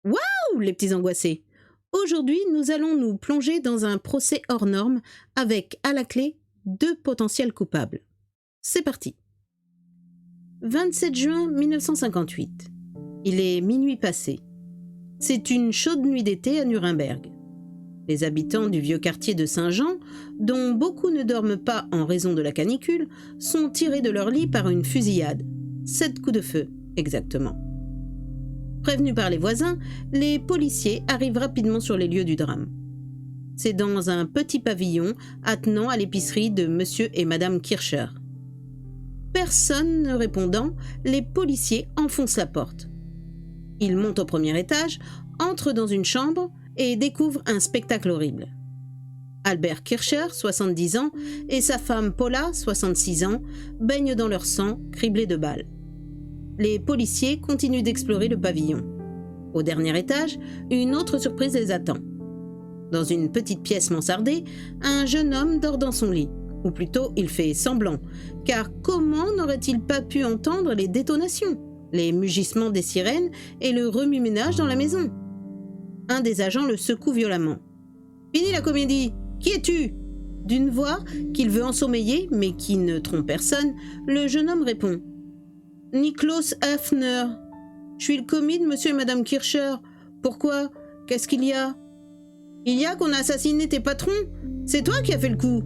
Waouh, les petits angoissés! Aujourd'hui, nous allons nous plonger dans un procès hors norme avec, à la clé, deux potentiels coupables. C'est parti. 27 juin 1958. Il est minuit passé. C'est une chaude nuit d'été à Nuremberg. Les habitants du vieux quartier de Saint-Jean, dont beaucoup ne dorment pas en raison de la canicule, sont tirés de leur lit par une fusillade. 7 coups de feu, exactement. Prévenus par les voisins, les policiers arrivent rapidement sur les lieux du drame. C'est dans un petit pavillon attenant à l'épicerie de monsieur et madame Kircher. Personne ne répondant, les policiers enfoncent la porte. Ils montent au premier étage, entrent dans une chambre et découvrent un spectacle horrible. Albert Kircher, 70 ans, et sa femme Paula, 66 ans, baignent dans leur sang, criblés de balles. Les policiers continuent d'explorer le pavillon. Au dernier étage, une autre surprise les attend. Dans une petite pièce mansardée, un jeune homme dort dans son lit. Ou plutôt, il fait semblant, car comment n'aurait-il pas pu entendre les détonations, les mugissements des sirènes et le remue-ménage dans la maison? Un des agents le secoue violemment. « Fini la comédie! Qui es-tu » D'une voix qu'il veut ensommeiller, mais qui ne trompe personne, le jeune homme répond. « Niklaus Hafner. Je suis le commis de monsieur et madame Kircher. Pourquoi? Qu'est-ce qu'il y a ?»« Il y a qu'on a assassiné tes patrons? C'est toi qui as fait le coup !»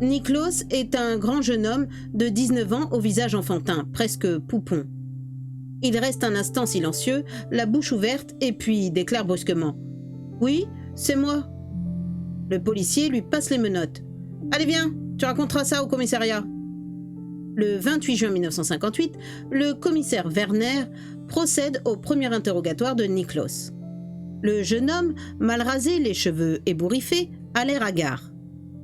Niklaus est un grand jeune homme de 19 ans au visage enfantin, presque poupon. Il reste un instant silencieux, la bouche ouverte, et puis déclare brusquement « Oui, c'est moi. » Le policier lui passe les menottes. « Allez viens, tu raconteras ça au commissariat. » Le 28 juin 1958, le commissaire Werner procède au premier interrogatoire de Niklaus. Le jeune homme, mal rasé, les cheveux ébouriffés, a l'air hagard.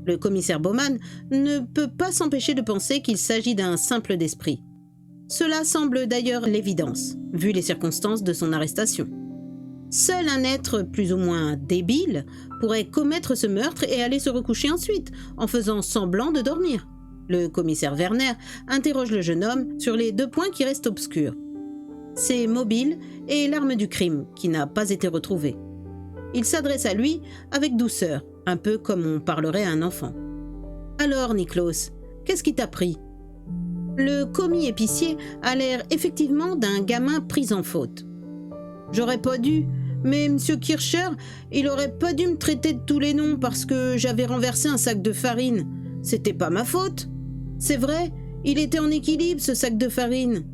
Le commissaire Baumann ne peut pas s'empêcher de penser qu'il s'agit d'un simple d'esprit. Cela semble d'ailleurs l'évidence, vu les circonstances de son arrestation. Seul un être plus ou moins débile pourrait commettre ce meurtre et aller se recoucher ensuite, en faisant semblant de dormir. Le commissaire Werner interroge le jeune homme sur les deux points qui restent obscurs. Ses mobiles et l'arme du crime, qui n'a pas été retrouvée. Il s'adresse à lui avec douceur, un peu comme on parlerait à un enfant. « Alors, Niklaus, qu'est-ce qui t'a pris ?» Le commis épicier a l'air effectivement d'un gamin pris en faute. « J'aurais pas dû, mais monsieur Kircher, il aurait pas dû me traiter de tous les noms parce que j'avais renversé un sac de farine. C'était pas ma faute. C'est vrai, il était en équilibre ce sac de farine. »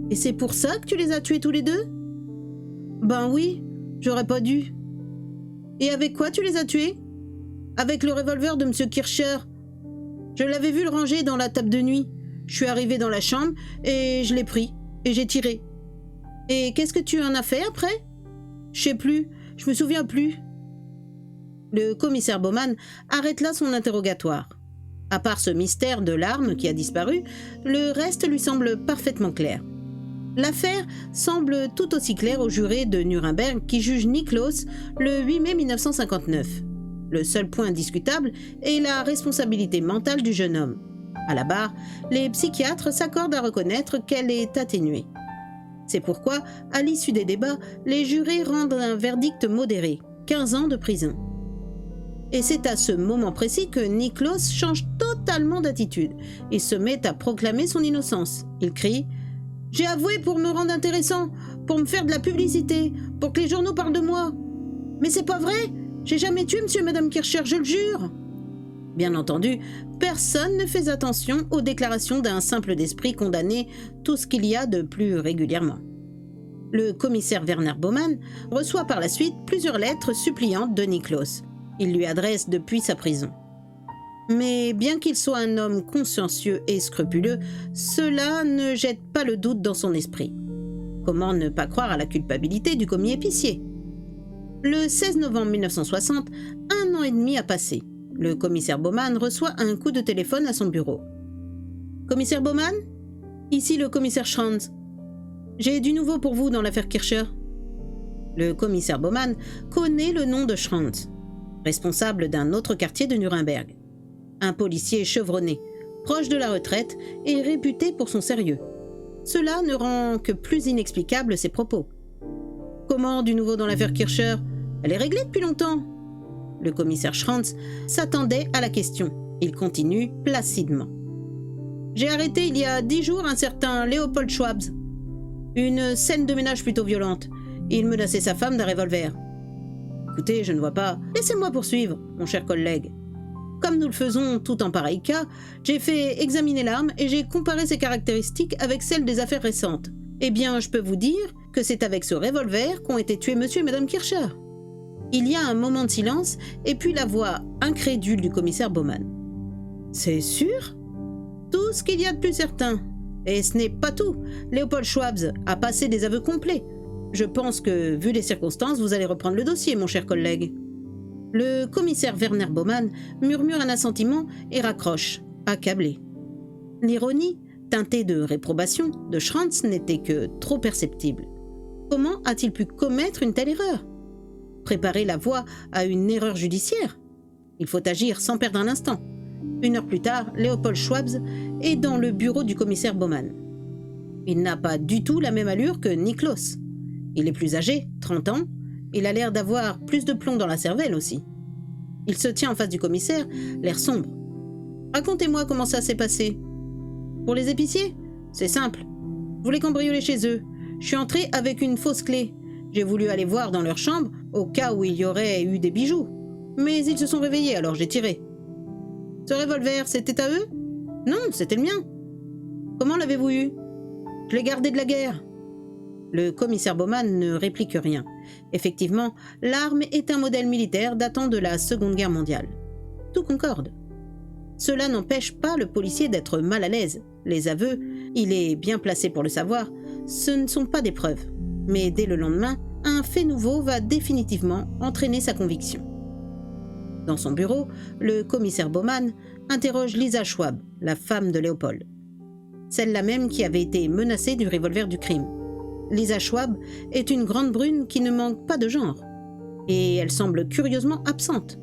« Et c'est pour ça que tu les as tués tous les deux ?»« Ben oui, j'aurais pas dû. »« Et avec quoi tu les as tués ?»« Avec le revolver de monsieur Kircher. Je l'avais vu le ranger dans la table de nuit. Je suis arrivé dans la chambre et je l'ai pris et j'ai tiré. »« Et qu'est-ce que tu en as fait après ?»« Je sais plus, je me souviens plus. » Le commissaire Baumann arrête là son interrogatoire. À part ce mystère de l'arme qui a disparu, le reste lui semble parfaitement clair. L'affaire semble tout aussi claire aux jurés de Nuremberg qui jugent Niklaus le 8 mai 1959. Le seul point discutable est la responsabilité mentale du jeune homme. À la barre, les psychiatres s'accordent à reconnaître qu'elle est atténuée. C'est pourquoi, à l'issue des débats, les jurés rendent un verdict modéré, 15 ans de prison. Et c'est à ce moment précis que Niklaus change totalement d'attitude et se met à proclamer son innocence. Il crie « J'ai avoué pour me rendre intéressant, pour me faire de la publicité, pour que les journaux parlent de moi. Mais c'est pas vrai, j'ai jamais tué monsieur et madame Kircher, je le jure. » Bien entendu, personne ne fait attention aux déclarations d'un simple d'esprit condamné tout ce qu'il y a de plus régulièrement. Le commissaire Werner Baumann reçoit par la suite plusieurs lettres suppliantes de Niklaus. Il lui adresse depuis sa prison. Mais bien qu'il soit un homme consciencieux et scrupuleux, cela ne jette pas le doute dans son esprit. Comment ne pas croire à la culpabilité du commis épicier? Le 16 novembre 1960, 1 an et demi a passé. Le commissaire Baumann reçoit un coup de téléphone à son bureau. « Commissaire Baumann ? Ici le commissaire Schranz. J'ai du nouveau pour vous dans l'affaire Kircher. » Le commissaire Baumann connaît le nom de Schranz, responsable d'un autre quartier de Nuremberg. Un policier chevronné, proche de la retraite et réputé pour son sérieux. Cela ne rend que plus inexplicable ses propos. « comment du nouveau dans l'affaire Kircher? Elle est réglée depuis longtemps. Le commissaire Schranz s'attendait à la question. Il continue placidement. J'ai arrêté il y a 10 jours un certain Léopold Schwab. Une scène de ménage plutôt violente. Il menaçait sa femme d'un revolver. Écoutez, je ne vois pas. Laissez-moi poursuivre, mon cher collègue. Comme nous le faisons tout en pareil cas, j'ai fait examiner l'arme et j'ai comparé ses caractéristiques avec celles des affaires récentes. Eh bien, je peux vous dire que c'est avec ce revolver qu'ont été tués monsieur et madame Kircher. Il y a un moment de silence et puis la voix incrédule du commissaire Baumann. C'est sûr? Tout ce qu'il y a de plus certain. Et ce n'est pas tout. Léopold Schwab a passé des aveux complets. Je pense que, vu les circonstances, vous allez reprendre le dossier, mon cher collègue. Le commissaire Werner Baumann murmure un assentiment et raccroche, accablé. L'ironie, teintée de réprobation, de Schranz n'était que trop perceptible. Comment a-t-il pu commettre une telle erreur? Préparer la voie à une erreur judiciaire? Il faut agir sans perdre un instant. 1 heure plus tard, Léopold Schwab est dans le bureau du commissaire Baumann. Il n'a pas du tout la même allure que Niklos. Il est plus âgé, 30 ans. Il a l'air d'avoir plus de plomb dans la cervelle aussi. Il se tient en face du commissaire, l'air sombre. Racontez-moi comment ça s'est passé. Pour les épiciers? C'est simple. Je voulais cambrioler chez eux. Je suis entré avec une fausse clé. J'ai voulu aller voir dans leur chambre, au cas où il y aurait eu des bijoux. Mais ils se sont réveillés, alors j'ai tiré. Ce revolver, c'était à eux? Non, c'était le mien. Comment l'avez-vous eu? Je l'ai gardé de la guerre. Le commissaire Baumann ne réplique rien. Effectivement, l'arme est un modèle militaire datant de la Seconde Guerre mondiale. Tout concorde. Cela n'empêche pas le policier d'être mal à l'aise. Les aveux, il est bien placé pour le savoir, ce ne sont pas des preuves. Mais dès le lendemain, un fait nouveau va définitivement entraîner sa conviction. Dans son bureau, le commissaire Baumann interroge Lisa Schwab, la femme de Léopold. Celle-là même qui avait été menacée du revolver du crime. Lisa Schwab est une grande brune qui ne manque pas de genre. Et elle semble curieusement absente.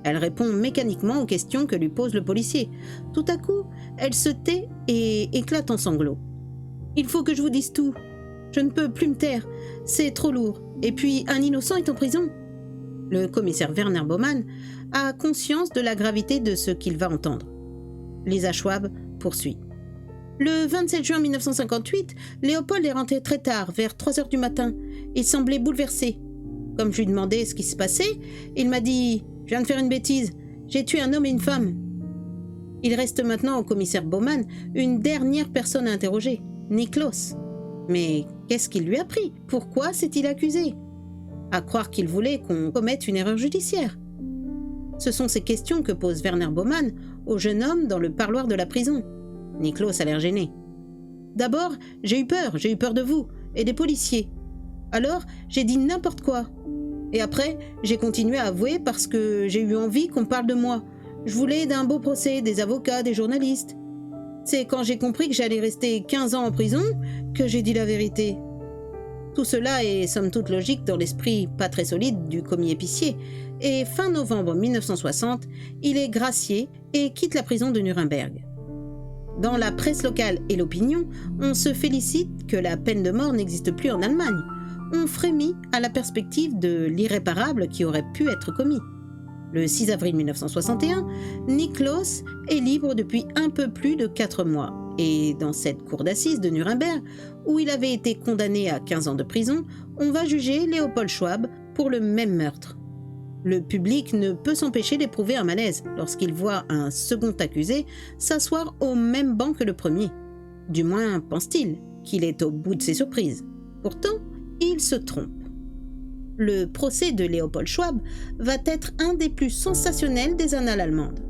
Elle répond mécaniquement aux questions que lui pose le policier. Tout à coup, elle se tait et éclate en sanglots. « Il faut que je vous dise tout. Je ne peux plus me taire. C'est trop lourd. Et puis, un innocent est en prison. » Le commissaire Werner Baumann a conscience de la gravité de ce qu'il va entendre. Lisa Schwab poursuit. Le 27 juin 1958, Léopold est rentré très tard, vers 3 heures du matin. Il semblait bouleversé. Comme je lui demandais ce qui se passait, il m'a dit « Je viens de faire une bêtise. J'ai tué un homme et une femme. » Il reste maintenant au commissaire Baumann une dernière personne à interroger, Niklos. Mais qu'est-ce qu'il lui a pris? Pourquoi s'est-il accusé? À croire qu'il voulait qu'on commette une erreur judiciaire. Ce sont ces questions que pose Werner Baumann au jeune homme dans le parloir de la prison. Niklos a l'air gêné. D'abord, j'ai eu peur de vous et des policiers. Alors, j'ai dit n'importe quoi. Et après, j'ai continué à avouer parce que j'ai eu envie qu'on parle de moi. Je voulais d'un beau procès, des avocats, des journalistes. C'est quand j'ai compris que j'allais rester 15 ans en prison que j'ai dit la vérité. Tout cela est somme toute logique dans l'esprit pas très solide du commis épicier, et fin novembre 1960, il est gracié et quitte la prison de Nuremberg. Dans la presse locale et l'opinion, on se félicite que la peine de mort n'existe plus en Allemagne. On frémit à la perspective de l'irréparable qui aurait pu être commis. Le 6 avril 1961, Niklos est libre depuis un peu plus de 4 mois. Et dans cette cour d'assises de Nuremberg, où il avait été condamné à 15 ans de prison, on va juger Léopold Schwab pour le même meurtre. Le public ne peut s'empêcher d'éprouver un malaise lorsqu'il voit un second accusé s'asseoir au même banc que le premier. Du moins pense-t-il qu'il est au bout de ses surprises. Pourtant, il se trompe. Le procès de Léopold Schwab va être un des plus sensationnels des annales allemandes.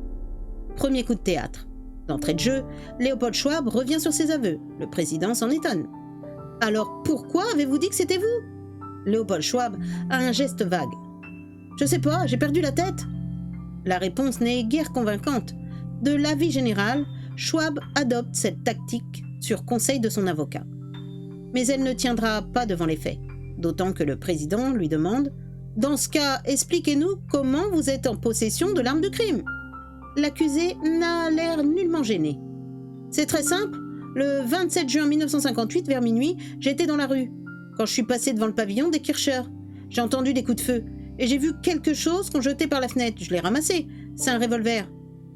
Premier coup de théâtre. D'entrée de jeu, Léopold Schwab revient sur ses aveux. Le président s'en étonne. « Alors pourquoi avez-vous dit que c'était vous ?» Léopold Schwab a un geste vague. « Je sais pas, j'ai perdu la tête. » La réponse n'est guère convaincante. De l'avis général, Schwab adopte cette tactique sur conseil de son avocat. Mais elle ne tiendra pas devant les faits, d'autant que le président lui demande « Dans ce cas, expliquez-nous comment vous êtes en possession de l'arme de crime ?» L'accusé n'a l'air nullement gêné. « C'est très simple. Le 27 juin 1958, vers minuit, j'étais dans la rue. quand je suis passée devant le pavillon des Kircher. J'ai entendu des coups de feu, et j'ai vu quelque chose qu'on jetait par la fenêtre. Je l'ai ramassé. C'est un revolver.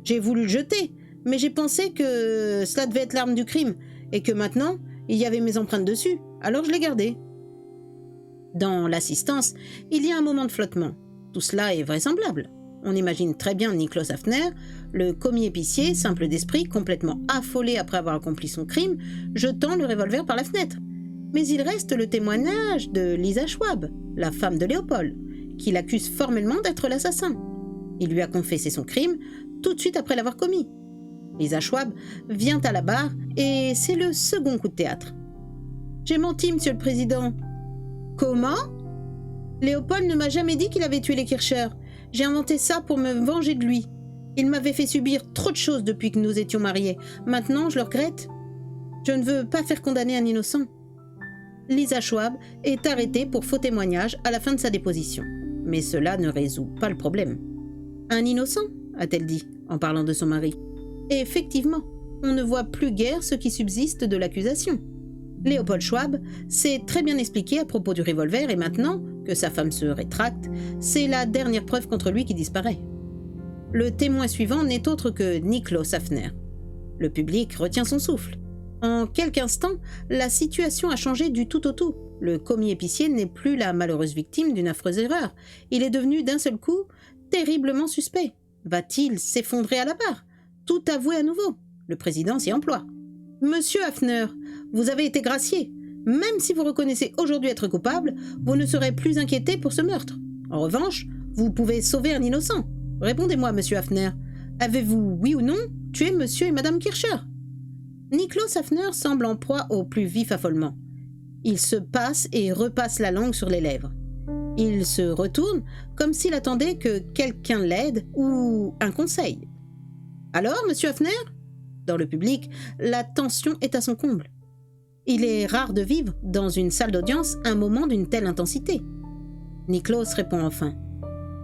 J'ai voulu le jeter, mais j'ai pensé que cela devait être l'arme du crime, et que maintenant, il y avait mes empreintes dessus. Alors je l'ai gardé. Dans l'assistance, il y a un moment de flottement. Tout cela est vraisemblable. On imagine très bien Niklas Hafner, le commis épicier, simple d'esprit, complètement affolé après avoir accompli son crime, jetant le revolver par la fenêtre. Mais il reste le témoignage de Lisa Schwab, la femme de Léopold, qui l'accuse formellement d'être l'assassin. Il lui a confessé son crime tout de suite après l'avoir commis. Lisa Schwab vient à la barre et c'est le second coup de théâtre. « J'ai menti, monsieur le président. »« Comment ? Léopold ne m'a jamais dit qu'il avait tué les Kircher. J'ai inventé ça pour me venger de lui. Il m'avait fait subir trop de choses depuis que nous étions mariés. Maintenant, je le regrette. Je ne veux pas faire condamner un innocent. » Lisa Schwab est arrêtée pour faux témoignage à la fin de sa déposition. Mais cela ne résout pas le problème. « Un innocent ?» a-t-elle dit, en parlant de son mari. Et effectivement, on ne voit plus guère ce qui subsiste de l'accusation. Léopold Schwab s'est très bien expliqué à propos du revolver et maintenant que sa femme se rétracte, c'est la dernière preuve contre lui qui disparaît. Le témoin suivant n'est autre que Niklas Hafner. Le public retient son souffle. En quelques instants, la situation a changé du tout au tout. Le commis épicier n'est plus la malheureuse victime d'une affreuse erreur. Il est devenu d'un seul coup terriblement suspect. Va-t-il s'effondrer à la barre ? Tout avouer à nouveau. Le président s'y emploie. « Monsieur Hafner, vous avez été gracié. Même si vous reconnaissez aujourd'hui être coupable, vous ne serez plus inquiété pour ce meurtre. En revanche, vous pouvez sauver un innocent. Répondez-moi, monsieur Hafner. Avez-vous, oui ou non, tué monsieur et madame Kircher ?» Niklas Hafner semble en proie au plus vif affolement. Il se passe et repasse la langue sur les lèvres. Il se retourne comme s'il attendait que quelqu'un l'aide ou un conseil. « Alors, monsieur Hafner ?» Dans le public, la tension est à son comble. Il est rare de vivre, dans une salle d'audience, un moment d'une telle intensité. Niklas répond enfin,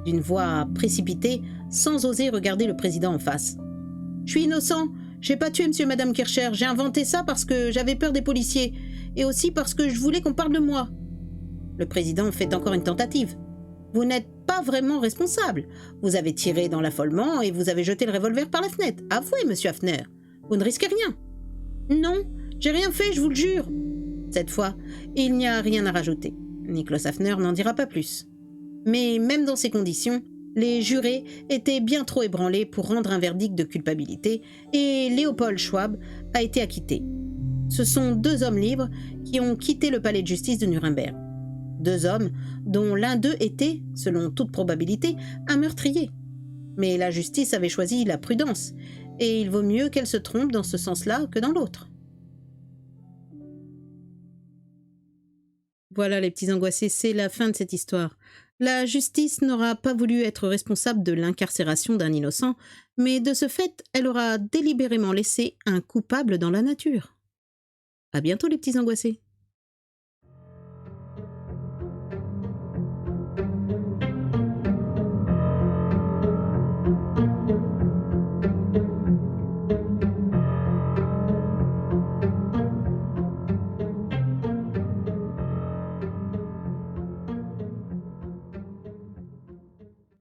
d'une voix précipitée, sans oser regarder le président en face. « Je suis innocent. J'ai pas tué monsieur et madame Kircher. J'ai inventé ça parce que j'avais peur des policiers. Et aussi parce que je voulais qu'on parle de moi. » Le président fait encore une tentative. « Vous n'êtes pas vraiment responsable. Vous avez tiré dans l'affolement et vous avez jeté le revolver par la fenêtre. Avouez, monsieur Hafner. Vous ne risquez rien. »« Non, j'ai rien fait, je vous le jure. » Cette fois, il n'y a rien à rajouter. Niklas Hafner n'en dira pas plus. Mais même dans ces conditions, les jurés étaient bien trop ébranlés pour rendre un verdict de culpabilité et Léopold Schwab a été acquitté. Ce sont 2 hommes libres qui ont quitté le palais de justice de Nuremberg. 2 hommes dont l'un d'eux était, selon toute probabilité, un meurtrier. Mais la justice avait choisi la prudence, et il vaut mieux qu'elle se trompe dans ce sens-là que dans l'autre. Voilà les petits angoissés, c'est la fin de cette histoire. La justice n'aura pas voulu être responsable de l'incarcération d'un innocent, mais de ce fait, elle aura délibérément laissé un coupable dans la nature. À bientôt les petits angoissés.